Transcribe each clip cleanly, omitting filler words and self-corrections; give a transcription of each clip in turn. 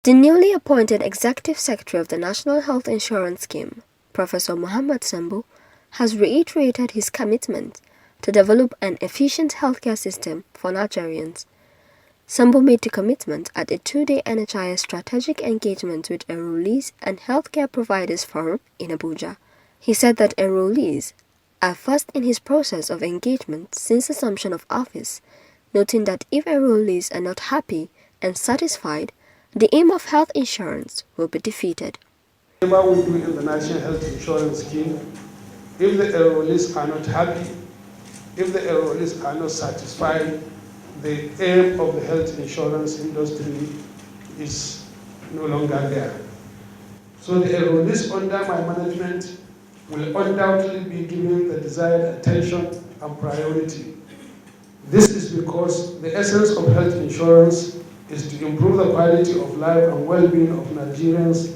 The newly appointed Executive Secretary of the National Health Insurance Scheme, Professor Mohammed Sambo, has reiterated his commitment to develop an efficient healthcare system for Nigerians. Sambo made the commitment at a two-day NHIS strategic engagement with enrollees and healthcare providers forum in Abuja. He said that enrollees are first in his process of engagement since assumption of office, noting that if enrollees are not happy and satisfied, the aim of health insurance will be defeated. Whatever we do in the National Health Insurance Scheme, if the enrollees are not happy, if the enrollees are not satisfied, the aim of the health insurance industry is no longer there. So the enrollees under my management will undoubtedly be given the desired attention and priority. This is because the essence of health insurance is to improve the quality of life and well-being of Nigerians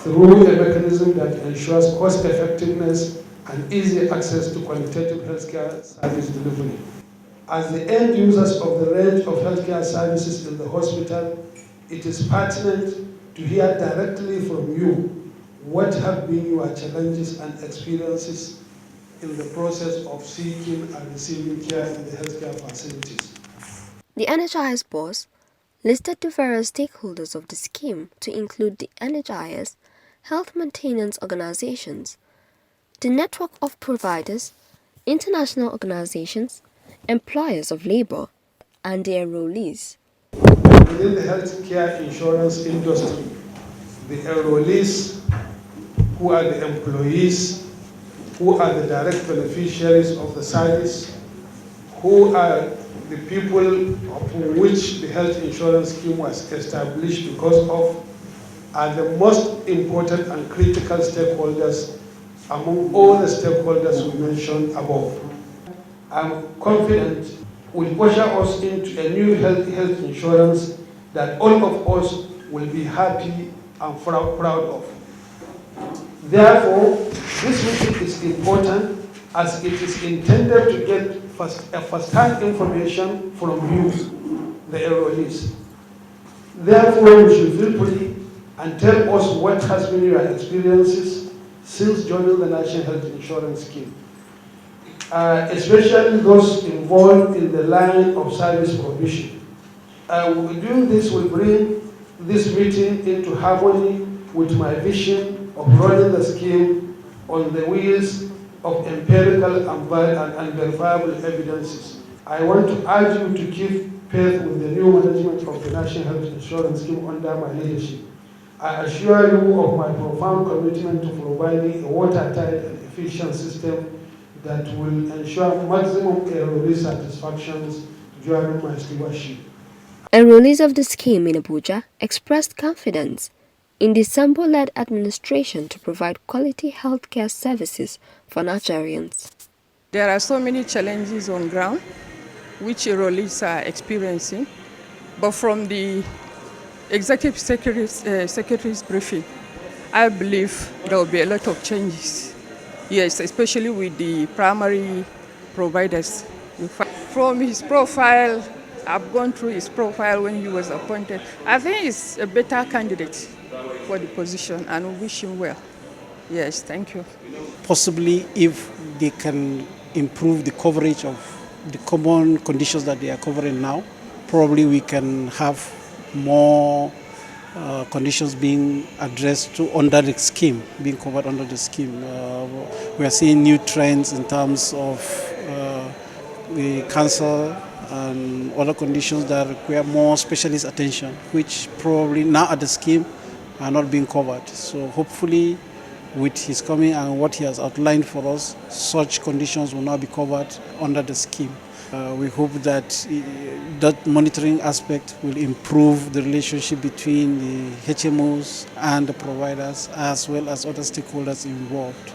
through a mechanism that ensures cost-effectiveness and easy access to qualitative healthcare service delivery. As the end users of the range of healthcare services in the hospital, it is pertinent to hear directly from you what have been your challenges and experiences in the process of seeking and receiving care in the healthcare facilities. The NHIS Boss listed the various stakeholders of the scheme to include the NHIS, health maintenance organizations, the network of providers, international organizations, employers of labor, and the enrollees. Within the healthcare insurance industry, the enrollees, who are the employees, who are the direct beneficiaries of the service, who are the people for which the health insurance scheme was established because of, are the most important and critical stakeholders among all the stakeholders we mentioned above. I'm confident will usher us into a new health insurance that all of us will be happy and proud of. Therefore, this meeting is important as it is intended to get first-hand information from you, the enrollees. Therefore, you should feel free and tell us what has been your experiences since joining the National Health Insurance Scheme, especially those involved in the line of service provision. Doing this will bring this meeting into harmony with my vision of running the scheme on the wheels of empirical and verifiable evidences. I want to urge you to keep faith with the new management of the National Health Insurance Scheme under my leadership. I assure you of my profound commitment to providing a watertight and efficient system that will ensure maximum enrollee satisfaction during my stewardship. Enrollees of the scheme in Abuja expressed confidence in the Sambo-led administration to provide quality healthcare services for Nigerians. There are so many challenges on ground which enrollees are experiencing, but from the Executive Secretary's briefing, I believe there will be a lot of changes. Yes, especially with the primary providers. From his profile, I've gone through his profile when he was appointed. I think he's a better candidate for the position and we wish him well. Yes, thank you. Possibly if they can improve the coverage of the common conditions that they are covering now, probably we can have more conditions being addressed under the scheme, being covered under the scheme. We are seeing new trends in terms of the cancer and other conditions that require more specialist attention, which probably now at the scheme are not being covered. So hopefully with his coming and what he has outlined for us, such conditions will now be covered under the scheme. We hope that that monitoring aspect will improve the relationship between the HMOs and the providers as well as other stakeholders involved.